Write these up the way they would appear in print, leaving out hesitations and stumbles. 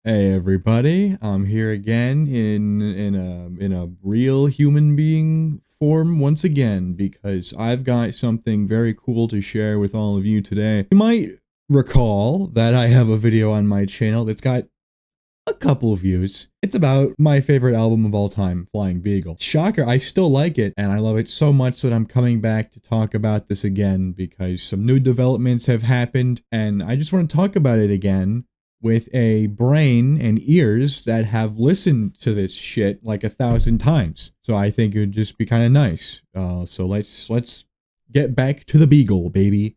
Hey everybody, I'm here again in a real human being form once again because I've got something very cool to share with all of you today. You might recall that I have a video on my channel that's got a couple of views. It's about my favorite album of all time, Flying Beagle. Shocker, I still like it, and I love it so much that I'm coming back to talk about this again because some new developments have happened, and I just want to talk about it again with a brain and ears that have listened to this shit like 1,000 times. So I think it would just be kind of nice. So let's get back to the Beagle, baby.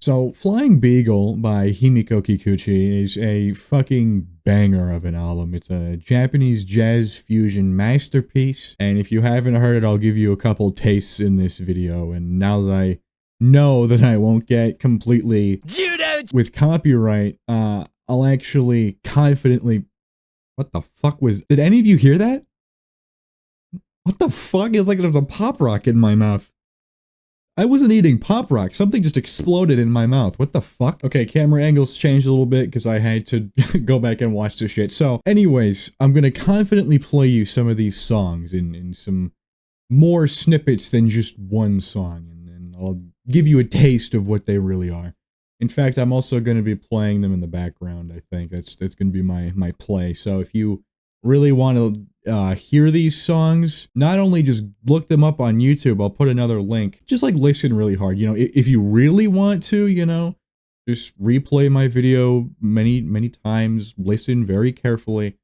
So, Flying Beagle by Himiko Kikuchi is a fucking banger of an album. It's a Japanese jazz fusion masterpiece, and if you haven't heard it, I'll give you a couple tastes in this video, and now that I know that I won't get completely with copyright, I'll actually confidently... What the fuck was... Did any of you hear that? What the fuck? It was like there was a pop rock in my mouth. I wasn't eating Pop Rock. Something just exploded in my mouth. What the fuck? Okay, camera angles changed a little bit because I had to go back and watch this shit. So, anyways, I'm gonna confidently play you some of these songs in some more snippets than just one song, and I'll give you a taste of what they really are. In fact, I'm also going to be playing them in the background, I think. That's going to be my play. So if you really want to hear these songs, not only just look them up on YouTube, I'll put another link. Just like listen really hard. You know, if you really want to, you know, just replay my video many times, listen very carefully,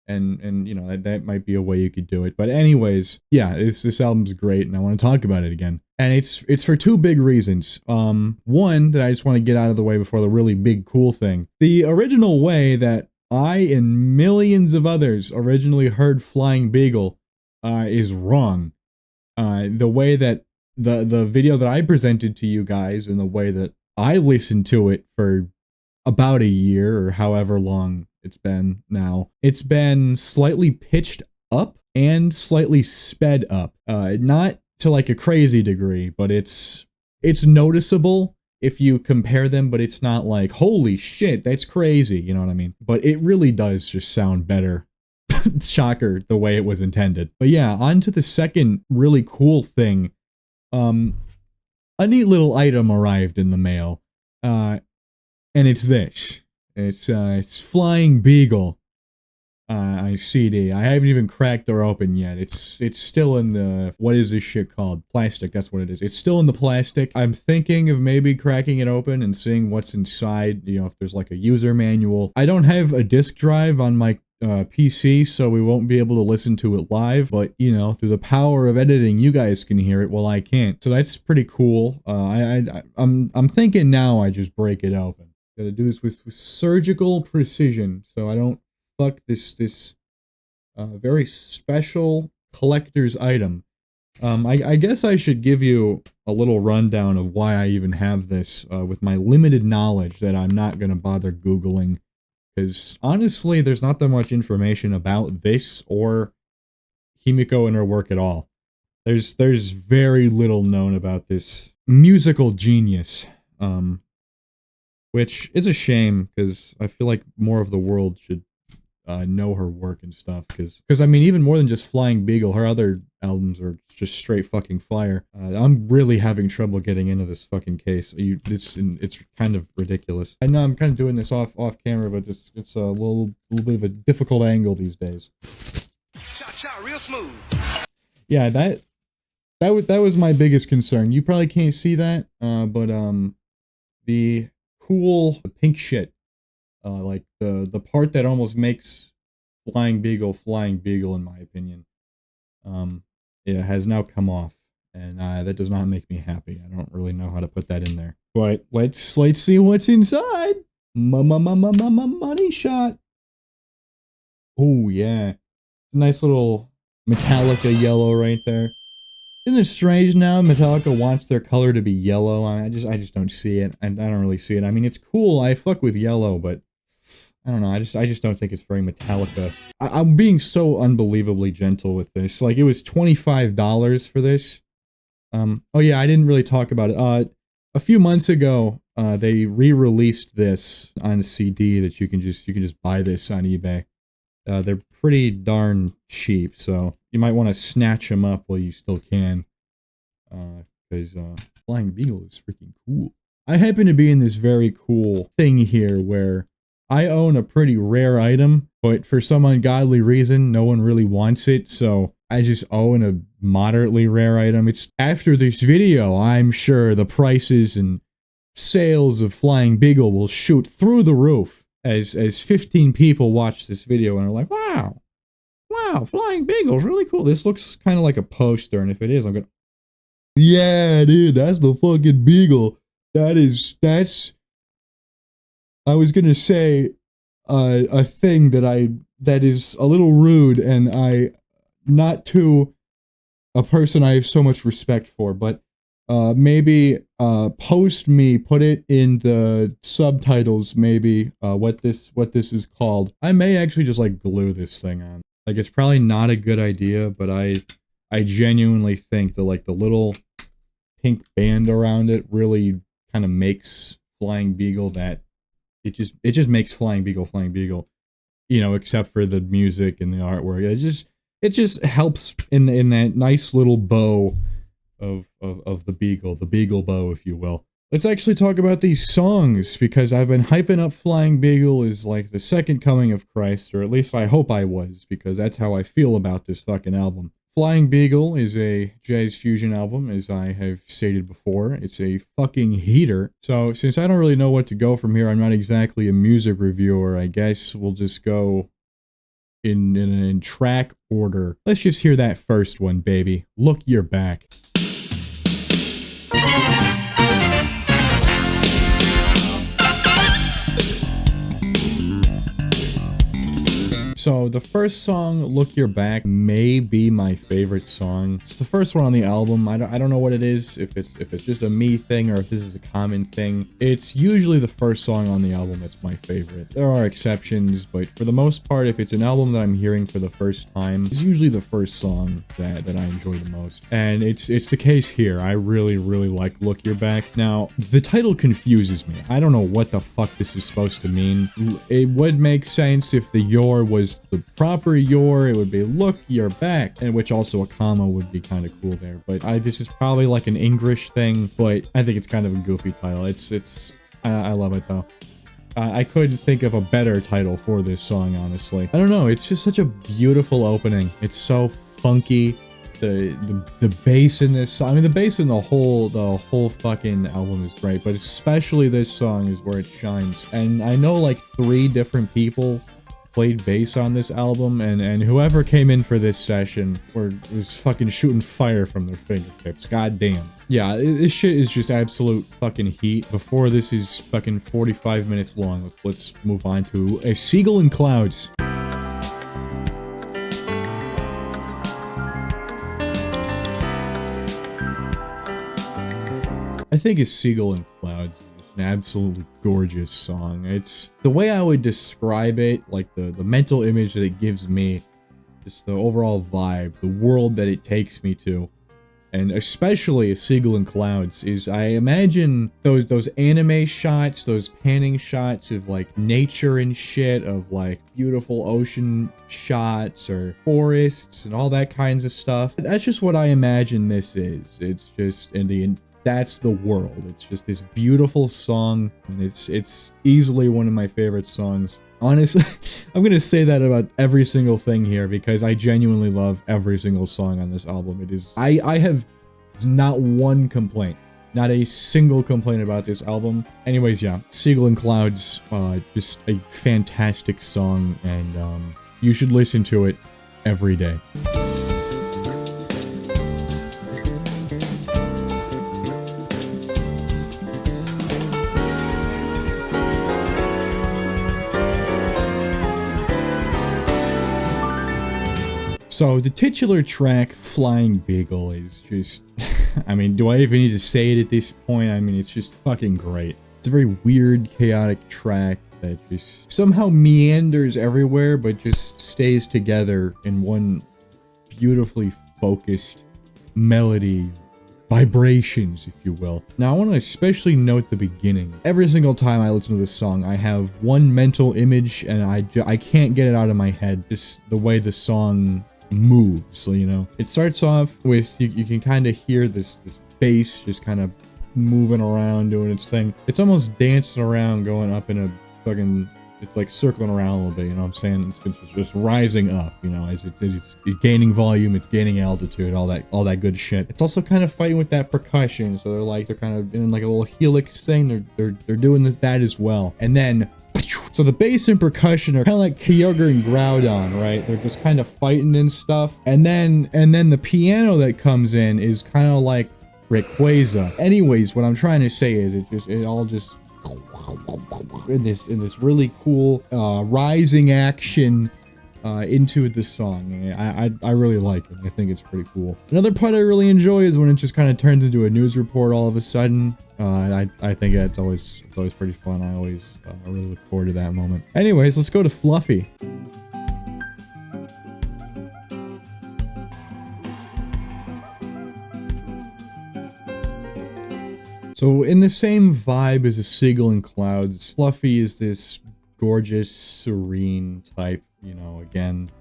and you know, that might be a way you could do it. But anyways, yeah, this album's great, and I want to talk about it again. And it's for two big reasons. One, that I just want to get out of the way before the really big cool thing. The original way that I and millions of others originally heard Flying Beagle is wrong. The way that the video that I presented to you guys and the way that I listened to it for about a year or however long it's been now, it's been slightly pitched up and slightly sped up. Not to like a crazy degree, but it's noticeable if you compare them, but it's not like, holy shit, that's crazy, you know what I mean? But it really does just sound better. Shocker, the way it was intended. But yeah, on to the second really cool thing. A neat little item arrived in the mail, and it's this. It's Flying Beagle CD. I haven't even cracked or open yet. It's still in the, what is this shit called? Plastic, that's what it is. It's still in the plastic. I'm thinking of maybe cracking it open and seeing what's inside, you know, if there's like a user manual. I don't have a disk drive on my PC, so we won't be able to listen to it live, but you know, through the power of editing, you guys can hear it while I can't. So that's pretty cool. I'm thinking now I just break it open. Gotta do this with surgical precision, so I don't fuck this very special collector's item. I guess I should give you a little rundown of why I even have this with my limited knowledge that I'm not gonna bother Googling, because honestly, there's not that much information about this or Himiko and her work at all. There's very little known about this musical genius, which is a shame because I feel like more of the world should know her work and stuff, because I mean, even more than just Flying Beagle, her other albums are just straight fucking fire. I'm really having trouble getting into this fucking case. It's kind of ridiculous. I know I'm kind of doing this off camera, but it's a little bit of a difficult angle these days. Shot real smooth. Yeah, that was my biggest concern. You probably can't see that, but the cool pink shit. Like the part that almost makes Flying Beagle, in my opinion, it has now come off, and that does not make me happy. I don't really know how to put that in there. But let's see what's inside. Money shot. Oh yeah, nice little Metallica yellow right there. Isn't it strange now Metallica wants their color to be yellow? I just don't see it. I don't really see it. I mean, it's cool. I fuck with yellow, but I don't know, I just don't think it's very Metallica. I'm being so unbelievably gentle with this. Like, it was $25 for this. Oh yeah, I didn't really talk about it. A few months ago, they re-released this on CD that you can just buy this on eBay. They're pretty darn cheap, so you might want to snatch them up while you still can. Because Flying Beagle is freaking cool. I happen to be in this very cool thing here where I own a pretty rare item, but for some ungodly reason, no one really wants it, so I just own a moderately rare item. It's after this video, I'm sure the prices and sales of Flying Beagle will shoot through the roof as 15 people watch this video and are like, wow, Flying Beagle's really cool. This looks kind of like a poster, and if it is, I'm gonna, yeah, dude, that's the fucking Beagle. That's, I was gonna say, a thing that is a little rude, and not to a person I have so much respect for, but maybe post me, put it in the subtitles, maybe what this is called. I may actually just like glue this thing on. Like, it's probably not a good idea, but I genuinely think that like the little pink band around it really kind of makes Flying Beagle that it just makes Flying Beagle, you know, except for the music and the artwork. It just helps in that nice little bow of the Beagle bow, if you will. Let's actually talk about these songs, because I've been hyping up Flying Beagle as like the second coming of Christ, or at least I hope I was, because that's how I feel about this fucking album. Flying Beagle is a jazz fusion album, as I have stated before. It's a fucking heater. So since I don't really know what to go from here, I'm not exactly a music reviewer, I guess we'll just go in track order. Let's just hear that first one, baby. Look Your Back. So the first song, Look Your Back, may be my favorite song. It's the first one on the album. I don't know what it is, if it's just a me thing or if this is a common thing. It's usually the first song on the album that's my favorite. There are exceptions, but for the most part, if it's an album that I'm hearing for the first time, it's usually the first song that I enjoy the most. And it's the case here. I really like Look Your Back. Now, the title confuses me. I don't know what the fuck this is supposed to mean. It would make sense if the your was the proper your, it would be Look Your Back, and which also a comma would be kind of cool there. But this is probably like an English thing, but I think it's kind of a goofy title. I love it though. I couldn't think of a better title for this song, honestly. I don't know, it's just such a beautiful opening. It's so funky. The bass in this song, I mean, the bass in the whole fucking album is great, but especially this song is where it shines. And I know like 3 different people played bass on this album, and whoever came in for this session was fucking shooting fire from their fingertips. God damn. Yeah, this shit is just absolute fucking heat. Before this is fucking 45 minutes long, let's move on to A Seagull in Clouds. I think A Seagull in Clouds is an absolutely gorgeous song. It's the way I would describe it, like the mental image that it gives me, just the overall vibe, the world that it takes me to, and especially A Seagull in Clouds, is I imagine those anime shots, those panning shots of like nature and shit, of like beautiful ocean shots or forests and all that kinds of stuff. That's just what I imagine this is. It's just that's the world. It's just this beautiful song, and it's easily one of my favorite songs. Honestly, I'm gonna say that about every single thing here, because I genuinely love every single song on this album. It is, I have not one complaint, not a single complaint about this album. Anyways, yeah, Seagull in Clouds, just a fantastic song, and you should listen to it every day. So the titular track, Flying Beagle, is just, I mean, do I even need to say it at this point? I mean, it's just fucking great. It's a very weird, chaotic track that just somehow meanders everywhere, but just stays together in one beautifully focused melody, vibrations, if you will. Now, I want to especially note the beginning. Every single time I listen to this song, I have one mental image, and I can't get it out of my head. Just the way the song moves, you know. It starts off with, you can kind of hear this bass just kind of moving around, doing its thing. It's almost dancing around, going up in a fucking... It's like circling around a little bit, you know what I'm saying? It's just rising up, you know, as it's gaining volume, it's gaining altitude, all that good shit. It's also kind of fighting with that percussion, so they're kind of in like a little helix thing. They're doing that as well. And then, so the bass and percussion are kind of like Kyogre and Groudon, right? They're just kind of fighting and stuff. And then the piano that comes in is kind of like Rayquaza. Anyways, what I'm trying to say is it all just in this really cool rising action into the song. I really like it. I think it's pretty cool. Another part I really enjoy is when it just kind of turns into a news report all of a sudden. I think it's always pretty fun. I really look forward to that moment. Anyways, let's go to Fluffy. So in the same vibe as a Seagull in Clouds, Fluffy is this gorgeous, serene type, you know, again,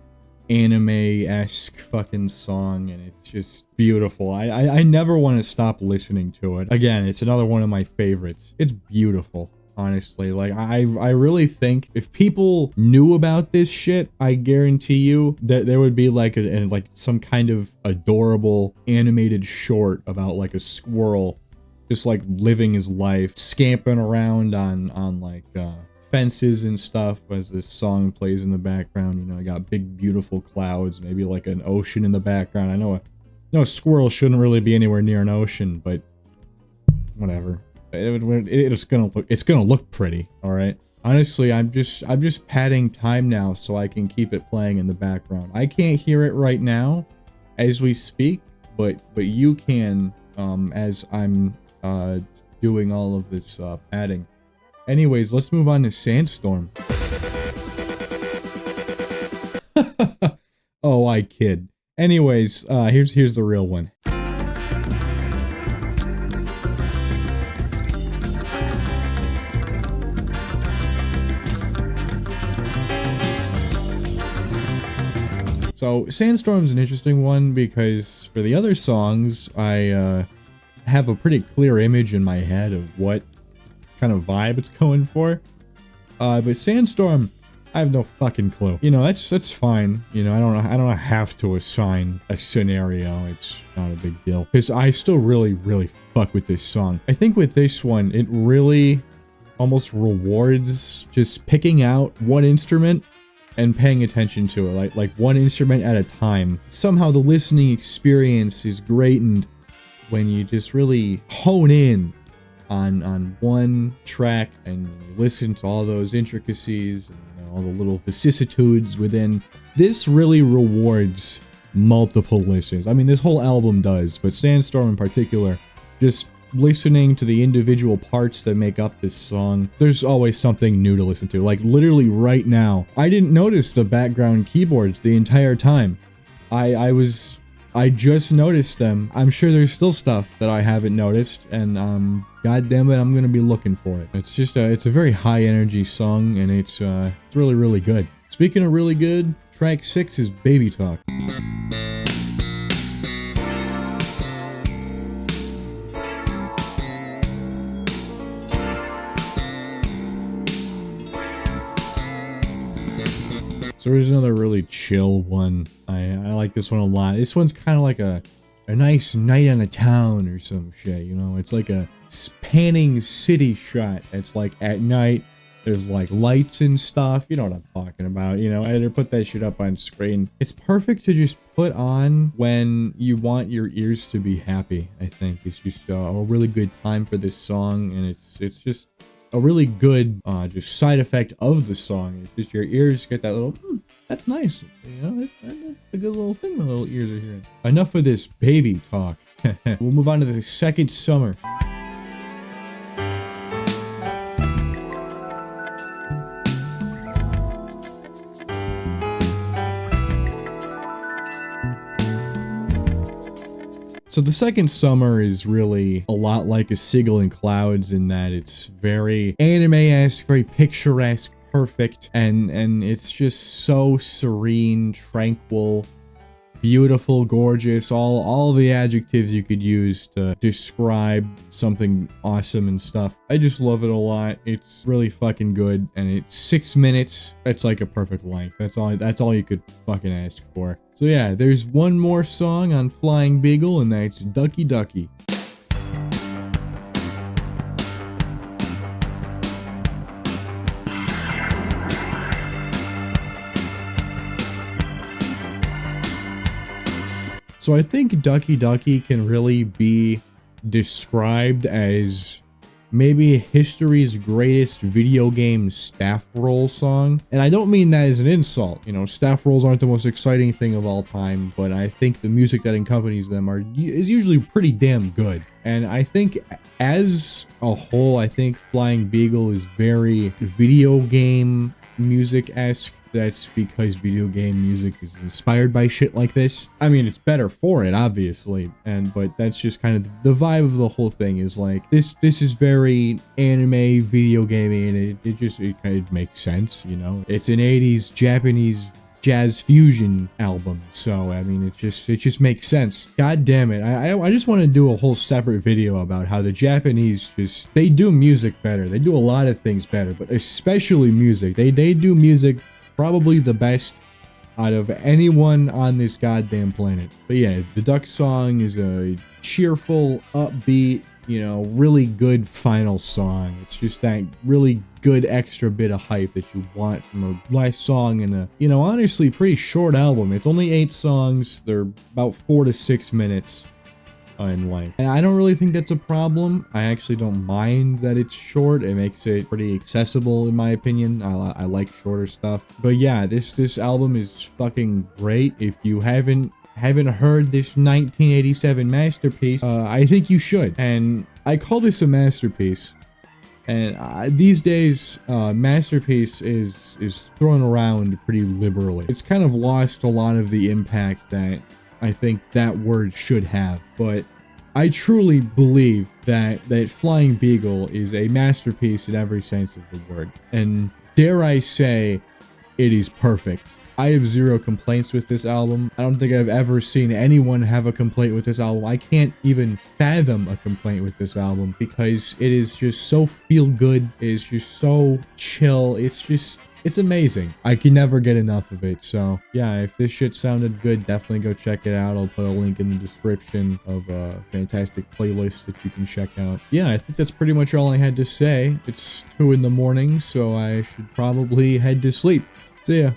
anime-esque fucking song, and it's just beautiful. I never want to stop listening to it. Again, it's another one of my favorites. It's beautiful, honestly. Like, I really think if people knew about this shit, I guarantee you that there would be like like some kind of adorable animated short about like a squirrel just like living his life, scampering around on like fences and stuff as this song plays in the background. You know, I got big beautiful clouds, maybe like an ocean in the background. I know a squirrel shouldn't really be anywhere near an ocean, but whatever. It's gonna look pretty, all right? Honestly, I'm just padding time now so I can keep it playing in the background. I can't hear it right now as we speak, but you can as I'm doing all of this padding. Anyways, let's move on to Sandstorm. Oh, I kid. Anyways, here's the real one. So Sandstorm's an interesting one because for the other songs, I have a pretty clear image in my head of what kind of vibe it's going for. But Sandstorm, I have no fucking clue. You know, that's fine. You know, I don't have to assign a scenario. It's not a big deal. Because I still really fuck with this song. I think with this one, it really almost rewards just picking out one instrument and paying attention to it, like one instrument at a time. Somehow the listening experience is greatened when you just really hone in on one track and you listen to all those intricacies and all the little vicissitudes within. This really rewards multiple listens. I mean, this whole album does, but Sandstorm in particular, just listening to the individual parts that make up this song, there's always something new to listen to. Like literally right now, I didn't notice the background keyboards the entire time. I just noticed them. I'm sure there's still stuff that I haven't noticed, and god damn it, I'm gonna be looking for it. It's just it's a very high energy song, and it's really good. Speaking of really good, track 6 is Baby Talk. So there's another really chill one. I like this one a lot. This one's kind of like a nice night on the town or some shit, you know? It's like a panning city shot. It's like at night, there's like lights and stuff. You know what I'm talking about, you know? Editor, put that shit up on screen. It's perfect to just put on when you want your ears to be happy, I think. It's just a really good time for this song, and it's just a really good just side effect of the song. It's just your ears get that little, that's nice. You know, that's a good little thing my little ears are hearing. Enough of this baby talk. We'll move on to the second summer. So So the second summer is really a lot like A Sigil in Clouds in that it's very anime-esque, very picturesque, perfect, and it's just so serene, tranquil, beautiful, gorgeous, all the adjectives you could use to describe something awesome and stuff. I just love it a lot. It's really fucking good, and it's 6 minutes. That's like a perfect length. That's all you could fucking ask for. So yeah, there's one more song on Flying Beagle, and that's Ducky Ducky. So I think Ducky Ducky can really be described as maybe history's greatest video game staff roll song. And I don't mean that as an insult. You know, staff rolls aren't the most exciting thing of all time, but I think the music that accompanies them is usually pretty damn good. And I think as a whole, I think Flying Beagle is very video game music-esque. That's because video game music is inspired by shit like this. I mean, it's better for it, obviously, but that's just kind of the vibe of the whole thing is like, this is very anime video gaming, and it kind of makes sense, you know? It's an 80s Japanese jazz fusion album, so I mean, it just makes sense. God damn it, I just want to do a whole separate video about how the Japanese they do music better. They do a lot of things better, but especially music. They do music probably the best out of anyone on this goddamn planet. But yeah, the Duck song is a cheerful, upbeat, you know, really good final song. It's just that really good extra bit of hype that you want from a last song in a, you know, honestly pretty short album. It's only 8 songs. They're about 4 to 6 minutes in length. And I don't really think that's a problem. I actually don't mind that it's short. It makes it pretty accessible in my opinion. I like shorter stuff. But yeah, this album is fucking great. If you haven't heard this 1987 masterpiece, I think you should. And I call this a masterpiece. And these days, masterpiece is thrown around pretty liberally. It's kind of lost a lot of the impact that I think that word should have, but I truly believe that Flying Beagle is a masterpiece in every sense of the word. And dare I say, it is perfect. I have 0 complaints with this album. I don't think I've ever seen anyone have a complaint with this album. I can't even fathom a complaint with this album because it is just so feel good. It is just so chill. It's amazing. I can never get enough of it. So yeah, if this shit sounded good, definitely go check it out. I'll put a link in the description of a fantastic playlist that you can check out. Yeah, I think that's pretty much all I had to say. It's 2 in the morning, so I should probably head to sleep. See ya.